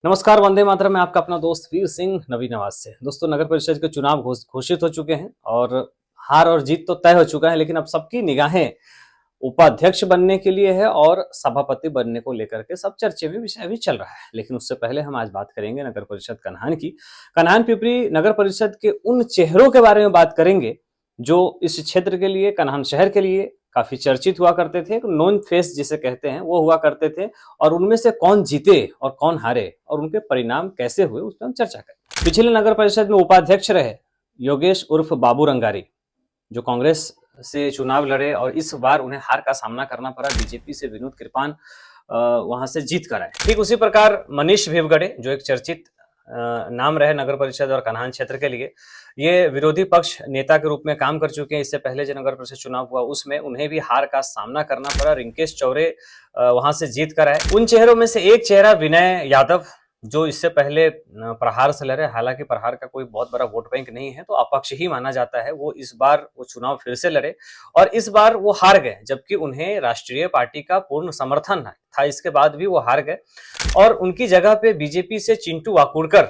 नमस्कार, वंदे मातरम में आपका अपना दोस्त वीर सिंह नवी नवाज से। दोस्तों, नगर परिषद के चुनाव घोषित हो चुके हैं और हार और जीत तो तय हो चुका है, लेकिन अब सबकी निगाहें उपाध्यक्ष बनने के लिए है और सभापति बनने को लेकर के सब चर्चे में विषय अभी चल रहा है। लेकिन उससे पहले हम आज बात करेंगे नगर परिषद कन्हान की। कन्हान पिपरी नगर परिषद के उन चेहरों के बारे में बात करेंगे जो इस क्षेत्र के लिए, कन्हान शहर के लिए काफी चर्चित हुआ करते थे, नोन फेस जिसे कहते हैं वो हुआ करते थे। और उनमें से कौन जीते और कौन हारे और उनके परिणाम कैसे हुए, उस पर हम चर्चा करें। पिछले नगर परिषद में उपाध्यक्ष रहे योगेश उर्फ बाबू रंगारी, जो कांग्रेस से चुनाव लड़े और इस बार उन्हें हार का सामना करना पड़ा। बीजेपी से विनोद कृपान वहां से जीत कर आए। ठीक उसी प्रकार मनीष भिवगड़े, जो एक चर्चित नाम रहे नगर परिषद और कन्हान क्षेत्र के लिए, ये विरोधी पक्ष नेता के रूप में काम कर चुके हैं। इससे पहले जो नगर परिषद चुनाव हुआ उसमें उन्हें भी हार का सामना करना पड़ा। रिंकेश चौरे वहां से जीत कर आए। उन चेहरों में से एक चेहरा विनय यादव, जो इससे पहले प्रहार से लड़े। हालांकि प्रहार का कोई बहुत बड़ा वोट बैंक नहीं है, तो अपक्ष ही माना जाता है। वो इस बार वो चुनाव फिर से लड़े और इस बार वो हार गए, जबकि उन्हें राष्ट्रीय पार्टी का पूर्ण समर्थन था। इसके बाद भी वो हार गए और उनकी जगह पे बीजेपी से चिंटू वाकुड़कर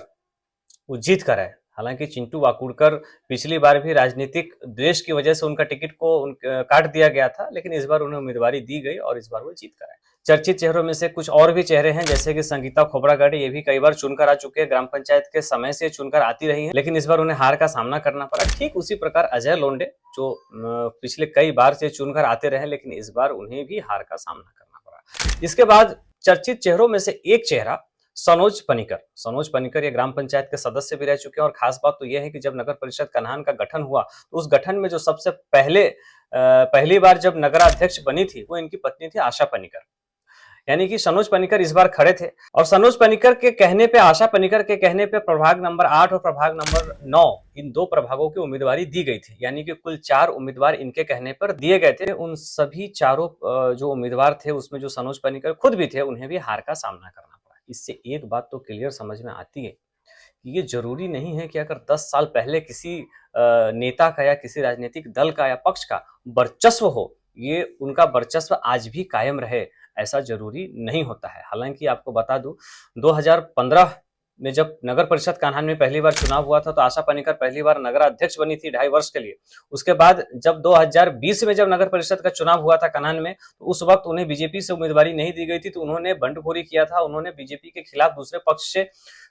वो जीत कर आए। हालांकि चिंटू वाकुड़कर पिछली बार भी राजनीतिक द्वेष की वजह से उनका टिकट को काट दिया गया था, लेकिन इस बार उन्हें उम्मीदवारी दी गई और इस बार वो जीत कर आए। चर्चित चेहरों में से कुछ और भी चेहरे हैं, जैसे कि संगीता खोबरागढ़। ये भी कई बार चुनकर आ चुके हैं, ग्राम पंचायत के समय से चुनकर आती रही है, लेकिन इस बार उन्हें हार का सामना करना पड़ा। ठीक उसी प्रकार अजय लोंडे, जो पिछले कई बार से चुनकर आते रहे, लेकिन इस बार उन्हें भी हार का सामना करना पड़ा। इसके बाद चर्चित चेहरों में से एक चेहरा सनोज पनिकर ये ग्राम पंचायत के सदस्य भी रह चुके हैं। और खास बात तो यह है कि जब नगर परिषद कन्हान का गठन हुआ, तो उस गठन में जो सबसे पहली बार जब नगराध्यक्ष बनी थी, वो इनकी पत्नी थी आशा पनिकर। यानी कि सनोज पनिकर इस बार खड़े थे और सनोज पनिकर के कहने पे, आशा पनिकर के कहने पे प्रभाग नंबर 8 और प्रभाग नंबर 9, इन दो प्रभागों की उम्मीदवारी दी गई थी। यानी कि कुल 4 उम्मीदवार इनके कहने पर दिए गए थे। उन सभी चारों जो उम्मीदवार थे, उसमें जो सनोज पनिकर खुद भी थे, उन्हें भी हार का सामना करना पड़ा। इससे एक बात तो क्लियर समझ में आती है कि ये जरूरी नहीं है कि अगर 10 साल पहले किसी नेता का या किसी राजनीतिक दल का या पक्ष का वर्चस्व हो, ये उनका वर्चस्व आज भी कायम रहे, ऐसा जरूरी नहीं होता है। हालांकि आपको बता दूं, 2015 में जब नगर परिषद कन्हान में पहली बार चुनाव हुआ था, तो आशा पनिकर पहली बार नगराध्यक्ष बनी थी 2.5 वर्ष के लिए। उसके बाद जब 2020 में जब नगर परिषद का चुनाव हुआ था कन्हान में, तो उस वक्त उन्हें बीजेपी से उम्मीदवारी नहीं दी गई थी, तो उन्होंने बंडखोरी किया था। उन्होंने बीजेपी के खिलाफ दूसरे पक्ष से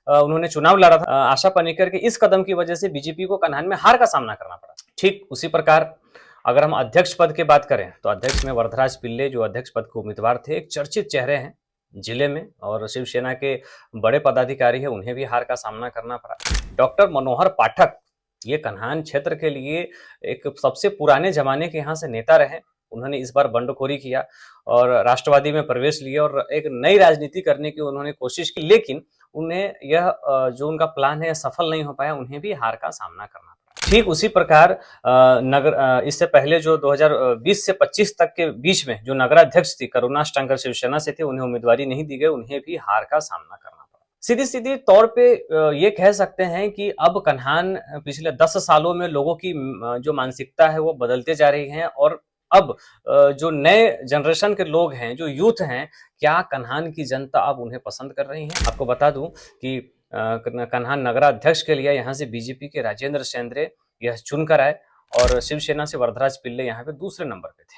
उन्होंने चुनाव लड़ा था। आशा पनिकर के इस कदम की वजह से बीजेपी को कन्हान में हार का सामना करना पड़ा। ठीक उसी प्रकार अगर हम अध्यक्ष पद की बात करें, तो अध्यक्ष में वरदराज पिल्ले, जो अध्यक्ष पद के उम्मीदवार थे, एक चर्चित चेहरे हैं जिले में और शिवसेना के बड़े पदाधिकारी हैं, उन्हें भी हार का सामना करना पड़ा। डॉक्टर मनोहर पाठक, ये कन्हान क्षेत्र के लिए एक सबसे पुराने जमाने के यहाँ से नेता रहे। उन्होंने इस बार बंडखोरी किया और राष्ट्रवादी में प्रवेश लिया और एक नई राजनीति करने की उन्होंने कोशिश की, लेकिन उन्हें यह जो उनका प्लान है सफल नहीं हो पाया। उन्हें भी हार का सामना करना पड़ा। ठीक उसी प्रकार इससे पहले जो 2020 से 25 तक के बीच में जो नगराध्यक्ष थी करुणा टांकर, शिवसेना से थे, उन्हें उम्मीदवारी नहीं दी गई। उन्हें भी हार का सामना करना पड़ा। सीधी तौर पे ये कह सकते हैं कि अब कन्हान पिछले 10 सालों में लोगों की जो मानसिकता है वो बदलते जा रही है और अब जो नए जनरेशन के लोग हैं, जो यूथ हैं, क्या कन्हान की जनता अब उन्हें पसंद कर रही है। आपको बता दूं कि कन्हान नगराध्यक्ष के लिए यहाँ से बीजेपी के राजेंद्र शेंद्रे यह चुनकर आए और शिवसेना से वरदराज पिल्ले यहाँ पे दूसरे नंबर पे थे।